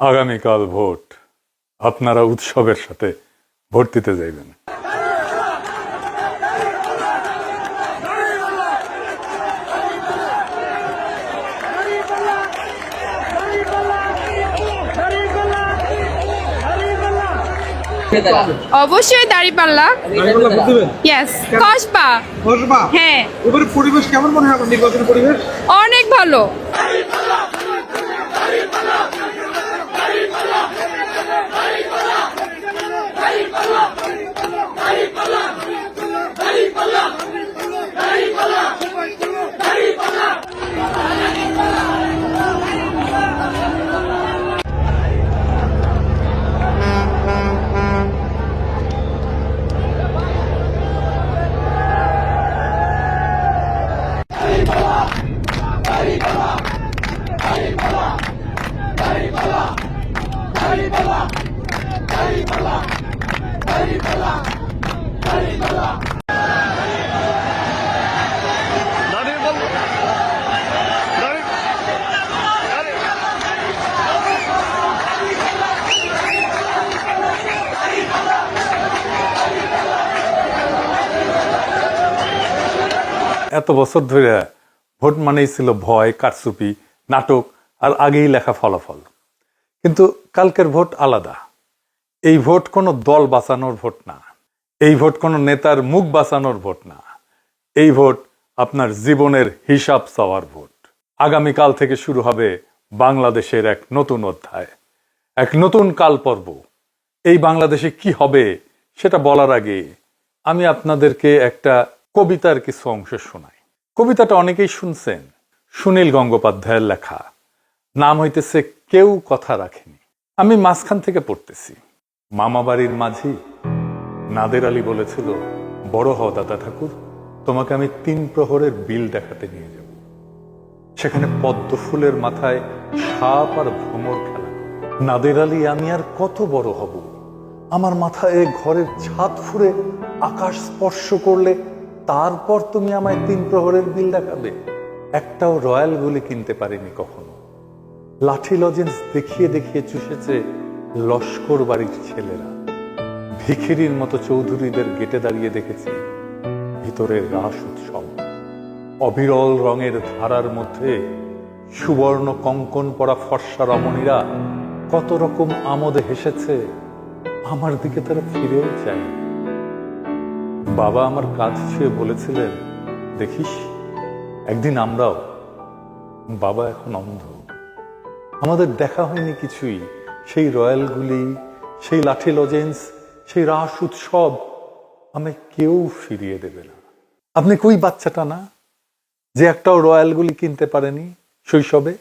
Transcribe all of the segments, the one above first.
আগামীকাল ভোট, আপনারা উৎসবের সাথে ভোট দিতে যাইবেন। অবশ্যই দাঁড়িপাল্লা। ইয়েস, কসবা। হ্যাঁ, এবারে পরিবেশ কেমন মনে হয় আপনার নির্বাচনের পরিবেশ? অনেক ভালো। এত বছর ধরে ভোট মানেই ছিল ভয়, কারচুপি, নাটক আর আগেই লেখা ফলাফল। কিন্তু কালকের ভোট আলাদা। এই ভোট কোনো দল বাঁচানোর ভোট না, এই ভোট কোনো নেতার মুখ বাঁচানোর ভোট না, এই ভোট আপনার জীবনের হিসাব চাওয়ার ভোট। আগামীকাল থেকে শুরু হবে বাংলাদেশের এক নতুন অধ্যায়, এক নতুন কাল পর্ব। এই বাংলাদেশে কি হবে সেটা বলার আগে আমি আপনাদেরকে একটা কবিতার কিছু অংশ শোনাই। কবিতাটা অনেকেই শুনছেন, সুনীল গঙ্গোপাধ্যায়ের লেখা। নাম হইতেছে কেউ কথা রাখেনি। আমি মাঝখান থেকে পড়তেছি। মামাবাড়ির মাঝি নাদের আলী বলেছিল, বড় হও দাদা ঠাকুর, তোমাকে আমি 3 প্রহরের বিল দেখাতে নিয়ে যাব। সেখানে পদ্ম ফুলের মাথায় সাপ আর ভ্রমর খেলা। নাদের আলী, আমি আর কত বড় হব? আমার মাথায় ঘরের ছাদ ফুঁড়ে আকাশ স্পর্শ করলে তারপর তুমি আমায় 3 প্রহরের বিল দেখাবে? একটাও রয়্যাল গুলি কিনতে পারিনি কখনো। লাঠি লজেন্স দেখিয়ে দেখিয়ে চুষেছে লস্কর বাড়ির ছেলেরা। ভিখিরির মতো চৌধুরীদের গেটে দাঁড়িয়ে দেখেছি ভিতরের রাস উৎসব। অবিরল রঙের ধারার মধ্যে সুবর্ণ কঙ্কন পরা ফর্সা রমণীরা কত রকম আমোদে হেসেছে। আমার দিকে তারা ফিরেও চায়। বাবা আমার কাঁধ ছুঁয়ে বলেছিলেন, দেখিস একদিন আমরাও। বাবা এখন অন্ধ, আমাদের দেখা হয়নি কিছুই। সেই রয়্যালগুলি, সেই লাঠি লজেন্স, সেই রাস উৎসব আমায় কেউ ফিরিয়ে দেবে না। আপনি কই বাচ্চাটা না যে একটাও রয়্যালগুলি কিনতে পারেনি শৈশবে?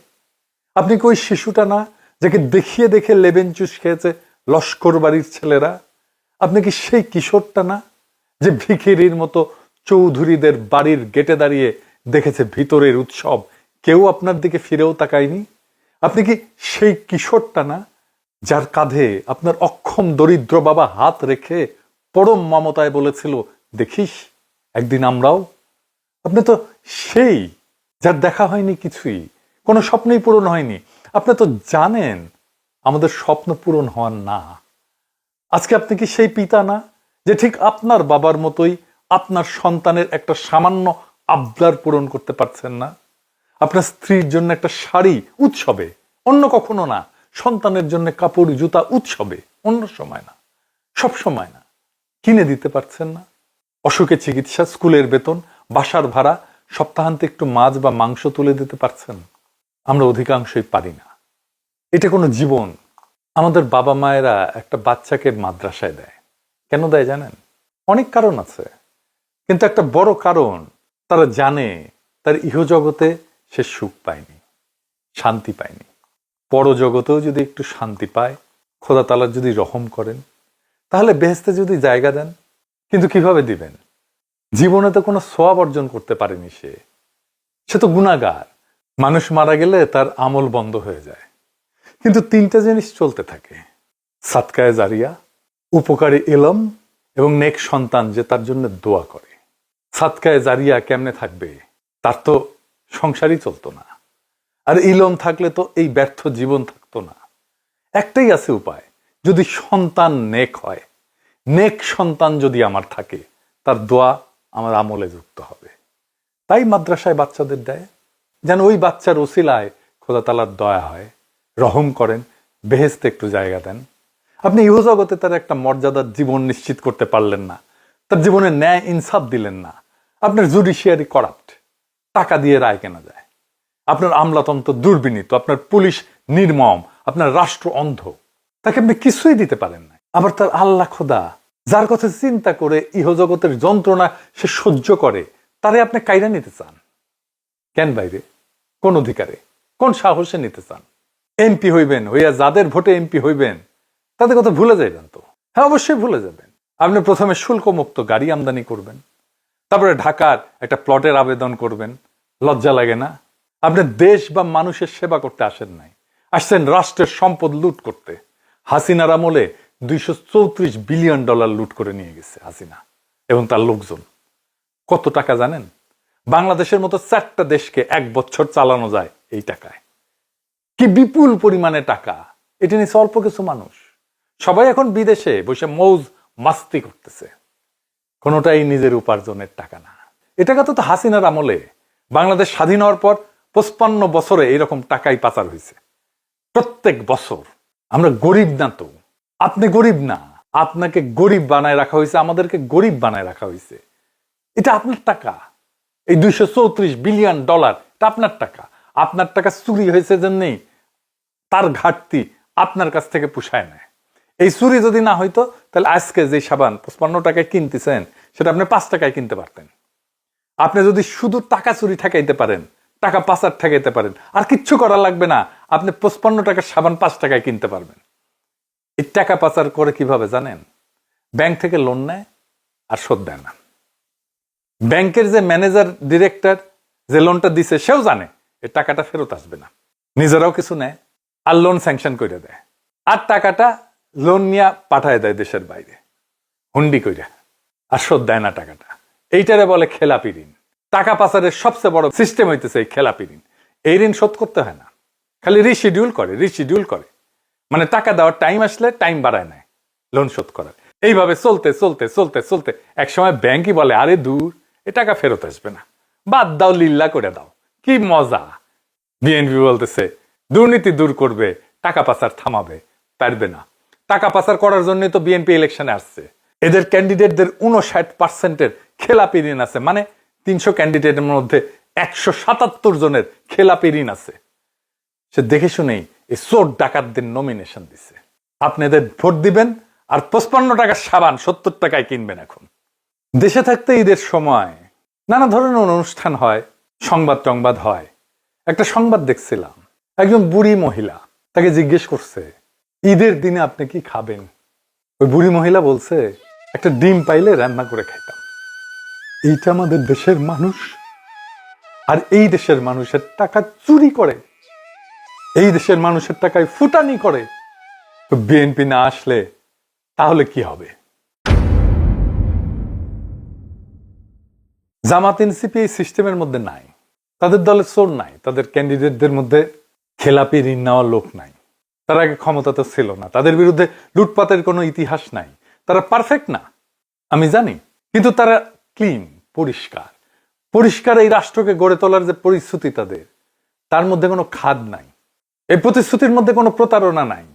আপনি কই শিশুটা না যাকে দেখিয়ে দেখে লেবেন চুষ খেয়েছে লস্কর বাড়ির ছেলেরা? আপনি কি সেই কিশোরটা না যে ভিখিরির মতো চৌধুরীদের বাড়ির গেটে দাঁড়িয়ে দেখেছে ভিতরের উৎসব, কেউ আপনার দিকে ফিরেও তাকায়নি? আপনি কি সেই কিশোরটা না যার কাঁধে আপনার অক্ষম দরিদ্র বাবা হাত রেখে পরম মমতায় বলেছিল, দেখিস একদিন আমরাও? আপনি তো সেই যার দেখা হয়নি কিছুই, কোনো স্বপ্নই পূরণ হয়নি। আপনি তো জানেন আমাদের স্বপ্ন পূরণ হওয়ার না। আজকে আপনি কি সেই পিতা না যে ঠিক আপনার বাবার মতোই আপনার সন্তানের একটা সামান্য আবদার পূরণ করতে পারছেন না? আপনার স্ত্রীর জন্য একটা শাড়ি উৎসবে, অন্য কখনো না। সন্তানের জন্য কাপড় জুতা উৎসবে, অন্য সময় না, সব সময় না, কিনে দিতে পারছেন না। অসুখে চিকিৎসা, স্কুলের বেতন, বাসার ভাড়া, সপ্তাহান্তে একটু মাছ বা মাংস তুলে দিতে পারছেন? আমরা অধিকাংশই পারি না। এটা কোনো জীবন। আমাদের বাবা মায়েরা একটা বাচ্চাকে মাদ্রাসায় দেয়, কেন দেয় জানেন? অনেক কারণ আছে, কিন্তু একটা বড় কারণ, তারা জানে তার ইহজগতে সে সুখ পায়নি, শান্তি পায়নি। পরজগতেও যদি একটু শান্তি পায়, খোদা তাআলা যদি রহম করেন, তাহলে বেহেশতে যদি জায়গা দেন। কিন্তু কিভাবে দিবেন? জীবনে তো কোনো সওয়াব অর্জন করতে পারেনি সে তো গুনাহগার। মানুষ মারা গেলে তার আমল বন্ধ হয়ে যায়, কিন্তু 3টা জিনিস চলতে থাকে: সাদকায়ে জারিয়া, উপকারী ইলম এবং নেক সন্তান যে তার জন্য দোয়া করে। সাদকায়ে জারিয়া কেমনে থাকবে? তার তো সংসারই চলতো না। আর ইলম থাকলে তো এই ব্যর্থ জীবন থাকতো না। একটাই আছে উপায়, যদি সন্তান নেক হয়, নেক সন্তান যদি আমার থাকে, তার দোয়া আমার আমলে যুক্ত হবে। তাই মাদ্রাসায় বাচ্চাদের দেয়, যেন ওই বাচ্চার ওসিলায় খোদা তাআলার দয়া হয়, রহম করেন, বেহেশতে একটু জায়গা দেন। আপনি ইহজগতে তার একটা মর্যাদার জীবন নিশ্চিত করতে পারলেন না, তার জীবনে ন্যায় ইনসাফ দিলেন না। আপনার জুডিশিয়ারি করাপ্ট, টাকা দিয়ে রায় কেনা যায়, আপনার আমলাতন্ত্র দুর্বিনীত, আপনার পুলিশ নির্মম, আপনার রাষ্ট্র অন্ধ, তাকে আপনি কিছুই দিতে পারেন না। আবার তার আল্লাহ খোদা, যার কথা চিন্তা করে ইহজগতের যন্ত্রণা সে সহ্য করে, তারে আপনি কায়রা নিতে চান কেন? বাইরে কোন অধিকারে, কোন সাহসে নিতে চান? এমপি হইবেন, হইয়া যাদের ভোটে এমপি হইবেন তাদের কথা ভুলে যাইবেন তো? হ্যাঁ, অবশ্যই ভুলে যাবেন। আপনি প্রথমে শুল্কমুক্ত গাড়ি আমদানি করবেন, তারপরে ঢাকার একটা প্লটের আবেদন করবেন। লজ্জা লাগে না? আপনি দেশ বা মানুষের সেবা করতে আসেন নাই, আসছেন রাষ্ট্রের সম্পদ লুট করতে। হাসিনার আমলে $234 বিলিয়ন লুট করে নিয়ে গেছে হাসিনা এবং তার লোকজন। কত টাকা জানেন? বাংলাদেশের মতো 4টা দেশকে 1 বছর চালানো যায় এই টাকায়। কি বিপুল পরিমাণে টাকা! এটা নিয়ে অল্প কিছু মানুষ, সবাই এখন বিদেশে বসে মৌজ মাস্তি করতেছে। কোনোটাই নিজের উপার্জনের টাকা না। এ টাকা তো হাসিনার আমলে, বাংলাদেশ স্বাধীন হওয়ার পর 55 বছরে এইরকম টাকাই পাচার হয়েছে প্রত্যেক বছর। আমরা গরিব না তো? আপনি গরিব না, আপনাকে গরিব বানায় রাখা হয়েছে, আমাদেরকে গরিব বানায় রাখা হয়েছে। এটা আপনার টাকা। এই $234 বিলিয়ন এটা আপনার টাকা। আপনার টাকা চুরি হয়েছে জন্যই তার ঘাটতি আপনার কাছ থেকে পুষায় নেয়। এই চুরি যদি না হইতো, তাহলে আজকে যে সাবান 55 টাকায় কিনতেছেন সেটা আপনি 5 টাকায় কিনতে পারতেন। আপনি যদি শুধু টাকা চুরি ঠেকাইতে পারেন, টাকা পাচার ঠেকাইতে পারেন, আর কিচ্ছু করা লাগবে না, আপনি 55 টাকার সাবান 5 টাকায় কিনতে পারবেন। এই টাকা পাচার করে কিভাবে জানেন? ব্যাংক থেকে লোন নেয় আর শোধ দেয় না। ব্যাংকের যে ম্যানেজার ডিরেক্টর যে লোনটা দিছে সেও জানে এই টাকাটা ফেরত আসবে না, নিজেরাও কিছু নেয় আর লোন স্যাংশন করে দেয়, আর টাকাটা লোন নিয়ে পাঠায় দেয় দেশের বাইরে হুন্ডি কইরা, আর শোধ দেয় না টাকাটা। এইটারে বলে খেলাপি ঋণ। টাকা পাচারের সবচেয়ে বড় সিস্টেম হইতেছে এই খেলাপি ঋণ। এই ঋণ শোধ করতে হয় না, খালি রিশিডিউল করে, মানে টাকা দেওয়ার টাইম আসলে টাইম বাড়ায় নেয় লোন শোধ করার। এইভাবে চলতে চলতে চলতে চলতে একসময় ব্যাংকই বলে, আরে দূর, এ টাকা ফেরত আসবে না, বাদ দাও, লিল্লা করে দাও। কি মজা! বিএনপি বলতেছে দুর্নীতি দূর করবে, টাকা পাচার থামাবে, পারবে না। টাকা পাচার করার জন্য তো বিএনপি ইলেকশনে আসছে। এদের ক্যান্ডিডেটদের 59% খেলাপি ঋণ আছে, মানে 300 ক্যান্ডিডেটের মধ্যে 177 জনের খেলাপি ঋণ আছে। সে দেখে শুনেই এই চোর ডাকাতদের নমিনেশন দিছে। আপনি এদের ভোট দিবেন আর 55 টাকার সাবান 70 টাকায় কিনবেন। এখন দেশে থাকতে ঈদের সময় নানা ধরনের অনুষ্ঠান হয়, সংবাদ হয়। একটা সংবাদ দেখছিলাম, একজন বুড়ি মহিলা, তাকে জিজ্ঞেস করছে ঈদের দিনে আপনি কি খাবেন? ওই বুড়ি মহিলা বলছে, একটা ডিম পাইলে রান্না করে খাইতাম। এইটা আমাদের দেশের মানুষ, আর এই দেশের মানুষের টাকা চুরি করে, এই দেশের মানুষের টাকায় ফুটানি করে। তো বিএনপি না আসলে তাহলে কি হবে? জামাত এনসিপি এই সিস্টেমের মধ্যে নাই, তাদের দলে চোর নাই, তাদের ক্যান্ডিডেটদের মধ্যে খেলাপি ঋণ নেওয়ার লোক নাই। তারা আগে ক্ষমতা তো ছিল না, তাদের বিরুদ্ধে লুটপাতের কোনো ইতিহাস নাই, তারা পারফেক্ট না আমি জানি, কিন্তু তারা ক্লিন, পরিষ্কার এই রাষ্ট্রকে গড়ে তোলার যে পরিস্থিতি তাদের, তার মধ্যে কোনো খাদ নাই, এই প্রতিশ্রুতির মধ্যে কোনো প্রতারণা নাই।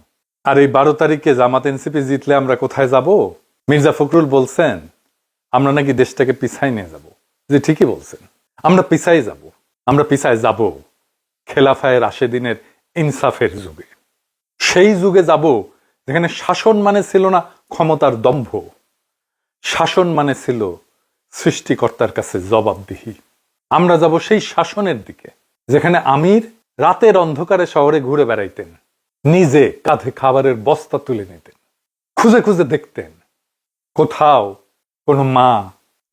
আর এই 12 তারিখে জামাত এনসিপি জিতলে আমরা কোথায় যাব? মির্জা ফখরুল বলছেন আমরা নাকি দেশটাকে পিছাই নিয়ে যাব। যে ঠিকই বলছেন, আমরা পিছায় যাব খেলাফায়ে রাশেদিনের ইনসাফের যুগে। সেই যুগে যাব যেখানে শাসন মানে ছিল না ক্ষমতার দম্ভ, শাসন মানে ছিল সৃষ্টিকর্তার কাছে জবাবদিহি। আমরা যাব সেই শাসনের দিকে যেখানে আমির রাতের অন্ধকারে শহরে ঘুরে বেড়াইতেন, নিজে কাঁধে খাবারের বস্তা তুলে নিতেন, খুঁজে খুঁজে দেখতেন কোথাও কোনো মা,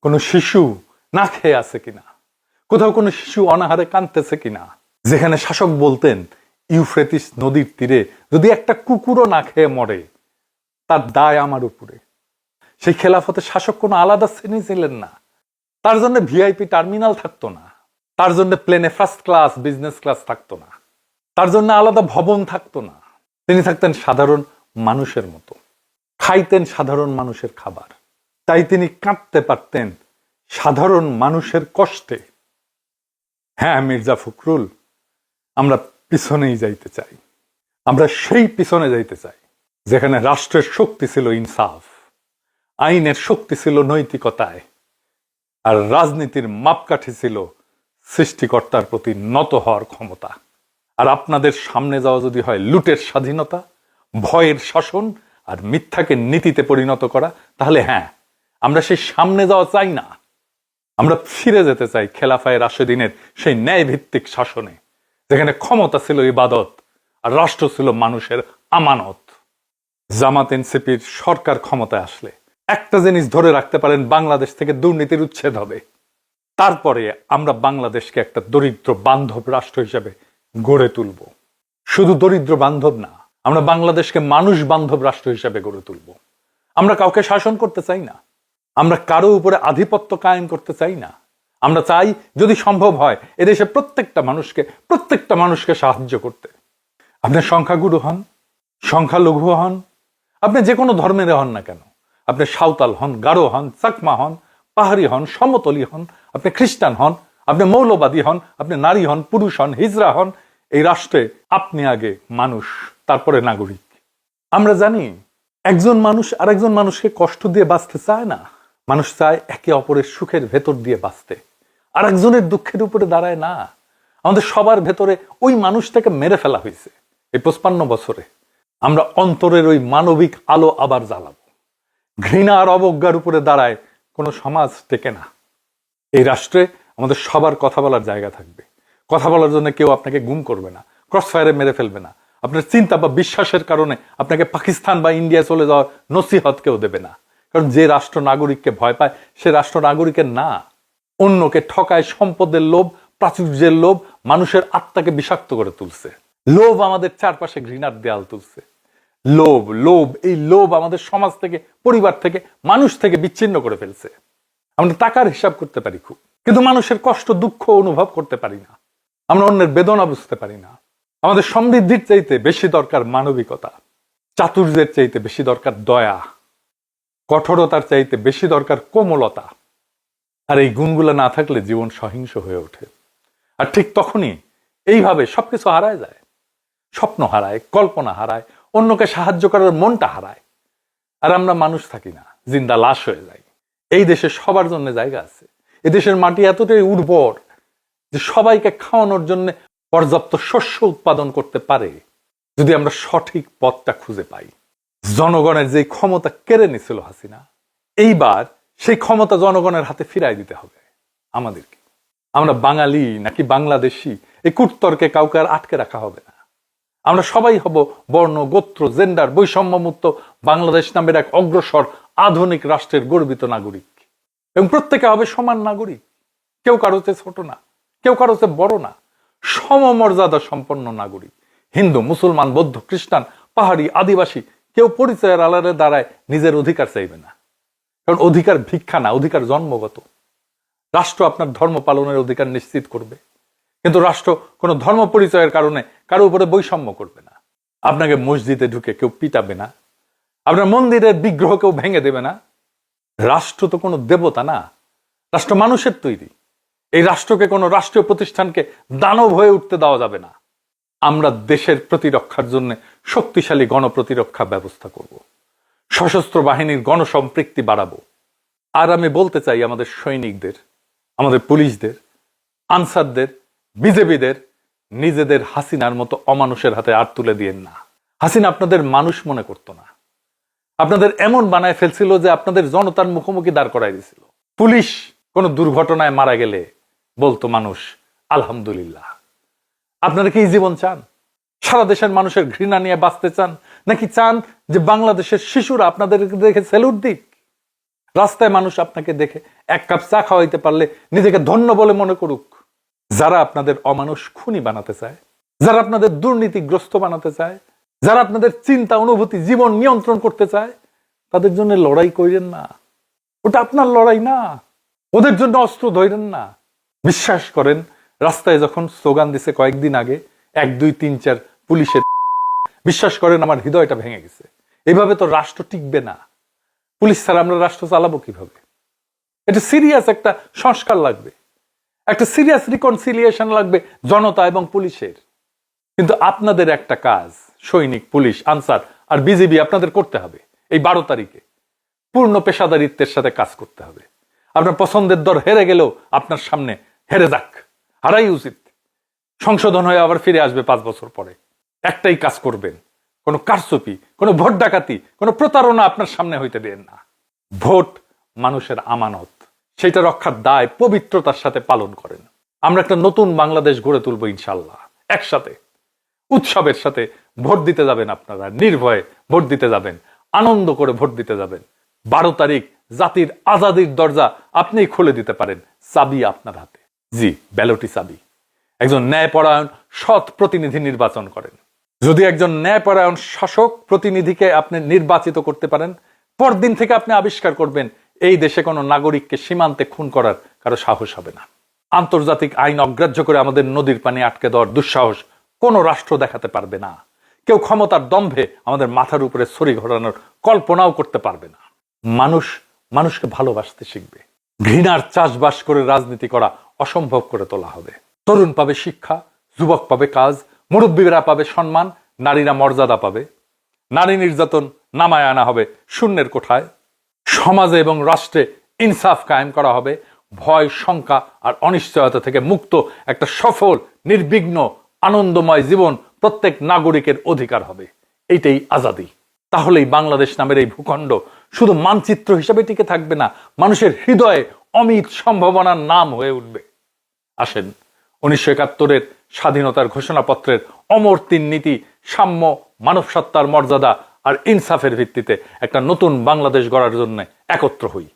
কোনো শিশু না খেয়ে আছে কিনা, কোথাও কোনো শিশু অনাহারে কাঁদতেছে কিনা। যেখানে শাসক বলতেন ইউফ্রেটিস নদীর তীরে যদি একটা কুকুরও না খেয়ে মরে তার দায় আমার উপরে। সেই খেলাফতে শাসক কোনো আলাদা শ্রেণী ছিলেন না, তার জন্য ভিআইপি টার্মিনাল থাকতো না, তার জন্য প্লেনে ফার্স্ট ক্লাস বিজনেস ক্লাস থাকতো না, তার জন্য আলাদা ভবন থাকতো না, তিনি থাকতেন সাধারণ মানুষের মতো, খাইতেন সাধারণ মানুষের খাবার, তাই তিনি কাঁদতে পারতেন সাধারণ মানুষের কষ্টে। হ্যাঁ মির্জা ফখরুল, আমরা পিছনেই যাইতে চাই, আমরা সেই পিছনে যাইতে চাই যেখানে রাষ্ট্রের শক্তি ছিল ইনসাফ, আইনের শক্তি ছিল নৈতিকতায়, আর রাজনীতির মাপকাঠি ছিল সৃষ্টিকর্তার প্রতি নত হওয়ার ক্ষমতা। আর আপনাদের সামনে যাওয়া যদি হয় লুটের স্বাধীনতা, ভয়ের শাসন আর মিথ্যাকে নীতিতে পরিণত করা, তাহলে হ্যাঁ, আমরা সেই সামনে যাওয়া চাই না। আমরা ফিরে যেতে চাই খেলাফায়ে রাশেদিনের সেই ন্যায় ভিত্তিক শাসনে, যেখানে ক্ষমতা ছিল ইবাদত আর রাষ্ট্র ছিল মানুষের আমানত। জামাত এনসিপির সরকার ক্ষমতায় আসলে একটা জিনিস ধরে রাখতে পারেন, বাংলাদেশ থেকে দুর্নীতির উচ্ছেদ হবে। তারপরে আমরা বাংলাদেশকে একটা দরিদ্র বান্ধব রাষ্ট্র হিসেবে গড়ে তুলব। শুধু দরিদ্র বান্ধব না, আমরা বাংলাদেশকে মানুষ বান্ধব রাষ্ট্র হিসেবে গড়ে তুলব। আমরা কাউকে শাসন করতে চাই না, আমরা কারো উপরে আধিপত্য কায়েম করতে চাই না। আমরা চাই যদি সম্ভব হয় এদেশে প্রত্যেকটা মানুষকে সাহায্য করতে। আপনি সংখ্যাগুরু হন, সংখ্যালঘু হন, আপনি যে কোনো ধর্মের হন না কেন, আপনি সাঁওতাল হন, গারো হন, চাকমা হন, পাহাড়ি হন, সমতলি হন, আপনি খ্রিস্টান হন, আপনি মৌলবাদী হন, আপনি নারী হন, পুরুষ হন, হিজড়া হন, এই রাষ্ট্রে আপনি আগে মানুষ, তারপরে নাগরিক। আমরা জানি একজন মানুষ আরেকজন মানুষকে কষ্ট দিয়ে বাঁচতে চায় না। মানুষ চায় একে অপরের সুখের ভেতর দিয়ে বাঁচতে, আর একজনের দুঃখের উপরে দাঁড়ায় না। আমাদের সবার ভেতরে ওই মানুষটাকে মেরে ফেলা হয়েছে। এই 55 বছরে আমরা অন্তরের ওই মানবিক আলো আবার জ্বালাবো। ঘৃণা আর অবজ্ঞার উপরে দাঁড়ায় কোনো সমাজ টেকে না। এই রাষ্ট্রে আমাদের সবার কথা বলার জায়গা থাকবে। কথা বলার জন্য কেউ আপনাকে গুম করবে না, ক্রস ফায়ারে মেরে ফেলবে না। আপনার চিন্তা বা বিশ্বাসের কারণে আপনাকে পাকিস্তান বা ইন্ডিয়া চলে যাওয়ার নসিহত কেউ দেবে না। কারণ যে রাষ্ট্র নাগরিককে ভয় পায় সে রাষ্ট্র নাগরিকের না। অন্যকে ঠকায়, সম্পদের লোভ, প্রাচুর্যের লোভ মানুষের আত্মাকে বিষাক্ত করে তুলছে। লোভ আমাদের চারপাশে ঘৃণার দেয়াল তুলছে। লোভ লোভ এই লোভ আমাদের সমাজ থেকে, পরিবার থেকে, মানুষ থেকে বিচ্ছিন্ন করে ফেলছে। আমরা টাকার হিসাব করতে পারি খুব, কিন্তু মানুষের কষ্ট দুঃখ অনুভব করতে পারি না। আমরা অন্যের বেদনা বুঝতে পারি না। আমাদের সমৃদ্ধির চাইতে বেশি দরকার মানবিকতা, চাতুর্যের চাইতে বেশি দরকার দয়া, কঠোরতার চাইতে বেশি দরকার কোমলতা। আর এই গুণগুলো না থাকলে জীবন সহিংস হয়ে ওঠে। আর ঠিক তখনই এইভাবে সবকিছু হারায় যায়। স্বপ্ন হারায়, কল্পনা হারায়, অন্যকে সাহায্য করার মনটা হারায়। আর আমরা মানুষ থাকি না, জিন্দা লাশ হয়ে যাই। এই দেশে সবার জন্য জায়গা আছে। এদেশের মাটি এতটাই উর্বর যে সবাইকে খাওয়ানোর জন্য পর্যাপ্ত শস্য উৎপাদন করতে পারে, যদি আমরা সঠিক পথটা খুঁজে পাই। জনগণের যে ক্ষমতা কেড়ে নিছিল হাসিনা, এইবার সেই ক্ষমতা জনগণের হাতে ফিরাই দিতে হবে আমাদেরকে। আমরা বাঙালি নাকি বাংলাদেশি এই কুটতর্কে কাউকে আর আটকে রাখা হবে না। আমরা সবাই হব বর্ণ, গোত্র, জেন্ডার বৈষম্যমুক্ত বাংলাদেশ নামের এক অগ্রসর আধুনিক রাষ্ট্রের গর্বিত নাগরিক, এবং প্রত্যেকে হবে সমান নাগরিক। কেউ কারো চেয়ে ছোট না, কেউ কারো চেয়ে বড় না, সমমর্যাদা সম্পন্ন নাগরিক। হিন্দু, মুসলমান, বৌদ্ধ, খ্রিস্টান, পাহাড়ি, আদিবাসী কেউ পরিচয়ের আড়ালে দাঁড়ায় নিজের অধিকার চাইবে না। কারণ অধিকার ভিক্ষা না, অধিকার জন্মগত। রাষ্ট্র আপনার ধর্ম পালনের অধিকার নিশ্চিত করবে, কিন্তু রাষ্ট্র কোনো ধর্ম পরিচয়ের কারণে কারো উপরে বৈষম্য করবে না। আপনাকে মসজিদে ঢুকে কেউ পিটাবে না, আপনার মন্দিরের বিগ্রহ কেউ ভেঙে দেবে না। রাষ্ট্র তো কোনো দেবতা না, রাষ্ট্র মানুষের তৈরি। এই রাষ্ট্রকে কোনো রাষ্ট্রীয় প্রতিষ্ঠানকে দানব হয়ে উঠতে দেওয়া যাবে না। আমরা দেশের প্রতিরক্ষার জন্য শক্তিশালী গণপ্রতিরক্ষা ব্যবস্থা করব, সশস্ত্র বাহিনীর গণসম্পৃক্তি বাড়াবো। আর আমি বলতে চাই আমাদের সৈনিকদের, আমাদের পুলিশদের, আনসারদের, বিজেপিদের, নিজেদের হাসিনার মতো অমানুষের হাতে আর তুলে দিয়েন না। হাসিনা আপনাদের মানুষ মনে করতো না, আপনাদের এমন বানায় ফেলছিল যে আপনাদের জনতার মুখোমুখি দাঁড় করাই দিছিল। পুলিশ কোনো দুর্ঘটনায় মারা গেলে বলতো মানুষ আলহামদুলিল্লাহ। আপনারা কি এই জীবন চান? সারা দেশের মানুষের ঘৃণা নিয়ে বাঁচতে চান, নাকি চান যে বাংলাদেশের শিশুরা আপনাদের দেখে স্যালুট দিক? রাস্তায় মানুষ আপনাকে দেখে এক কাপ চা খাওয়াইতে পারলে নিজেকে ধন্য বলে মনে করুক। যারা আপনাদের অমানুষ খুনি বানাতে চায়, যারা আপনাদের দুর্নীতিগ্রস্ত বানাতে চায়, যারা আপনাদের চিন্তা, অনুভূতি, জীবন নিয়ন্ত্রণ করতে চায়, তাদের জন্য লড়াই করেন না। ওটা আপনার লড়াই না। ওদের জন্য অস্ত্র ধরেন না। বিশ্বাস করেন, রাস্তায় যখন স্লোগান দিছে কয়েকদিন আগে 1, 2, 3, 4 পুলিশের বিশ্বাস করেন আমার হৃদয়টা ভেঙে গেছে। এইভাবে তো রাষ্ট্র টিকবে না। পুলিশ ছাড়া আমরা রাষ্ট্র চালাবো কিভাবে? এটা সিরিয়াস একটা সংস্কার লাগবে, একটা সিরিয়াস রিকনসিলিয়েশন লাগবে জনতা এবং পুলিশের। কিন্তু আপনাদের একটা কাজ, সৈনিক, পুলিশ, আনসার আর বিজিবি আপনাদের করতে হবে এই 12 তারিখে পূর্ণ পেশাদারিত্বের সাথে কাজ করতে হবে। আপনার পছন্দের দল হেরে গেলেও আপনার সামনে হেরে যাক, হারাই উচিত। সংশোধন হয়ে আবার ফিরে আসবে 5 বছর পরে। একটাই কাজ করবেন, কোনো কারচুপি, কোনো ভোট ডাকাতি, কোনো প্রতারণা আপনার সামনে হইতে দেন না। ভোট মানুষের আমানত, সেটা রক্ষার দায় পবিত্রতার সাথে পালন করেন। আমরা একটা নতুন বাংলাদেশ গড়ে তুলবো ইনশাল্লাহ। একসাথে উৎসবের সাথে ভোট দিতে যাবেন, আপনারা নির্ভয়ে ভোট দিতে যাবেন, আনন্দ করে ভোট দিতে যাবেন। 12 তারিখ জাতির আজাদির দরজা আপনিই খুলে দিতে পারেন, চাবি আপনার হাতে। জি, ব্যালটই চাবি। একজন ন্যায়পরায়ণ সৎ প্রতিনিধি নির্বাচন করেন। যদি একজন ন্যায়পরায়ণ শাসক প্রতিনিধিকে আপনি নির্বাচিত করতে পারেন, পরদিন থেকে আপনি আবিষ্কার করবেন এই দেশে কোনো নাগরিককে সীমান্তে খুন করার কারো সাহস হবে না। আন্তর্জাতিক আইন অগ্রাহ্য করে আমাদের নদীর পানি আটকে দেওয়ার দুঃসাহস কোনো রাষ্ট্র দেখাতে পারবে না। কেউ ক্ষমতার দম্ভে আমাদের মাথার উপরে ছড়ি ঘোরানোর কল্পনাও করতে পারবে না। মানুষ মানুষকে ভালোবাসতে শিখবে। ঘৃণার চাষবাস করে রাজনীতি করা অসম্ভব করে তোলা হবে। তরুণ পাবে শিক্ষা, যুবক পাবে কাজ, মুরব্বীরা পাবে সম্মান, নারীরা মর্যাদা পাবে। নারী নির্যাতন নামায় আনা হবে শূন্যের কোঠায়। সমাজে এবং রাষ্ট্রে ইনসাফ কায়েম করা হবে। ভয়, শঙ্কা আর অনিশ্চয়তা থেকে মুক্ত একটা সফল, নির্বিঘ্ন, আনন্দময় জীবন প্রত্যেক নাগরিকের অধিকার হবে। এইটাই আজাদি। তাহলেই বাংলাদেশ নামের এই ভূখণ্ড শুধু মানচিত্র হিসেবে টিকে থাকবে না, মানুষের হৃদয়ে অমিত সম্ভাবনার নাম হয়ে উঠবে। আসেন 1971-এর স্বাধীনতার ঘোষণাপত্রের অমর 3 নীতি, সাম্য, মানব সত্তার মর্যাদা আর ইনসাফের ভিত্তিতে একটা নতুন বাংলাদেশ গড়ার জন্য একত্র হই।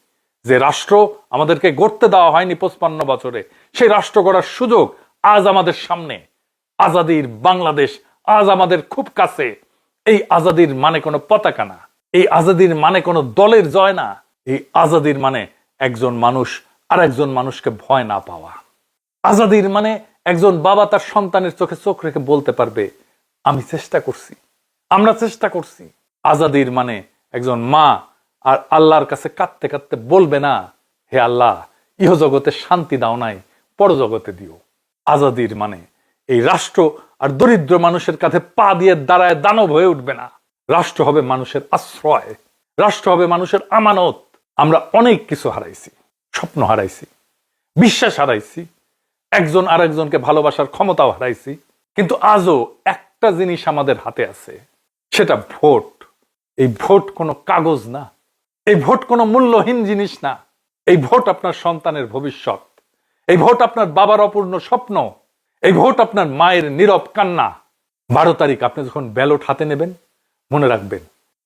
যে রাষ্ট্র আমাদেরকে গড়তে দেওয়া হয়নি 55 বছরে, সেই রাষ্ট্র গড়ার সুযোগ আজ আমাদের সামনে। আজাদির বাংলাদেশ আজ আমাদের খুব কাছে। এই আজাদির মানে কোনো পতাকা না, এই আজাদির মানে কোনো দলের জয় না। এই আজাদির মানে একজন মানুষ আর একজন মানুষকে ভয় না পাওয়া। আজাদির মানে একজন বাবা তার সন্তানের চোখে চোখ রেখে বলতে পারবে, আমি চেষ্টা করছি, আমরা চেষ্টা করছি। আজাদির মানে একজন মা আর আল্লাহর কাছে কাঁদতে কাঁদতে বলবে না, হে আল্লাহ, ইহজগতে শান্তি দাও নাই, পরজগতে দিও। আজাদির মানে এই রাষ্ট্র আর দরিদ্র মানুষের কাছে পা দিয়ে দাঁড়ায় দানব হয়ে উঠবে না। রাষ্ট্র হবে মানুষের আশ্রয়, রাষ্ট্র হবে মানুষের আমানত। আমরা অনেক কিছু হারাইছি, স্বপ্ন হারাইছি, বিশ্বাস হারাইছি, একজন আর একজনকে ভালোবাসার ক্ষমতাও হারাইছি। কিন্তু আজও একটা জিনিস আমাদের হাতে আছে, সেটা ভোট। এই ভোট কোনো কাগজ না, এই ভোট কোনো মূল্যহীন জিনিস না। এই ভোট আপনার সন্তানের ভবিষ্যৎ, এই ভোট আপনার বাবার অপূর্ণ স্বপ্ন, এই ভোট আপনার মায়ের নীরব কান্না। 12 তারিখ আপনি যখন ব্যালট হাতে নেবেন, মনে রাখবেন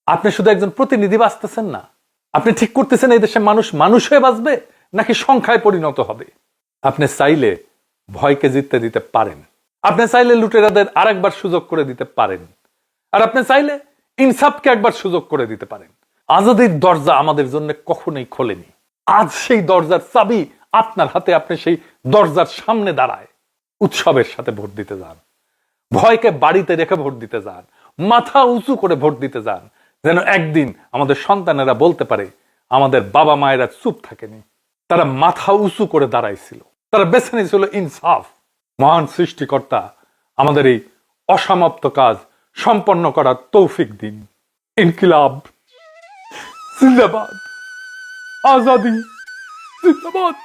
আপনি শুধু একজন প্রতিনিধি বাঁচতেছেন না, আপনি ঠিক করতেছেন এই দেশে মানুষ মানুষ হয়ে বাঁচবে নাকি সংখ্যায় পরিণত হবে। আপনি চাইলে ভয়কে জিততে দিতে পারেন, আপনি চাইলে লুটেরাদের আরেকবার সুযোগ করে দিতে পারেন, আর আপনি চাইলে ইনসাফকে একবার সুযোগ করে দিতে পারেন। আজাদির দরজা আমাদের জন্য কখনোই খোলেনি। আজ সেই দরজার চাবি আপনার হাতে। আপনি সেই দরজার সামনে দাঁড়ায় উৎসবের সাথে ভোট দিতে যান, ভয়কে বাড়িতে রেখে ভোট দিতে যান, মাথা উঁচু করে ভোট দিতে যান, যেন একদিন আমাদের সন্তানেরা বলতে পারে আমাদের বাবা মায়েরা চুপ থাকেনি, তারা মাথা উঁচু করে দাঁড়াইছিল, তারা বেছে নিয়েছিল ইনসাফ। মহান সৃষ্টিকর্তা আমাদের এই অসমাপ্ত কাজ সম্পন্ন করার তৌফিক দিন। ইনকিলাব জিন্দাবাদ, আজাদি জিন্দাবাদ।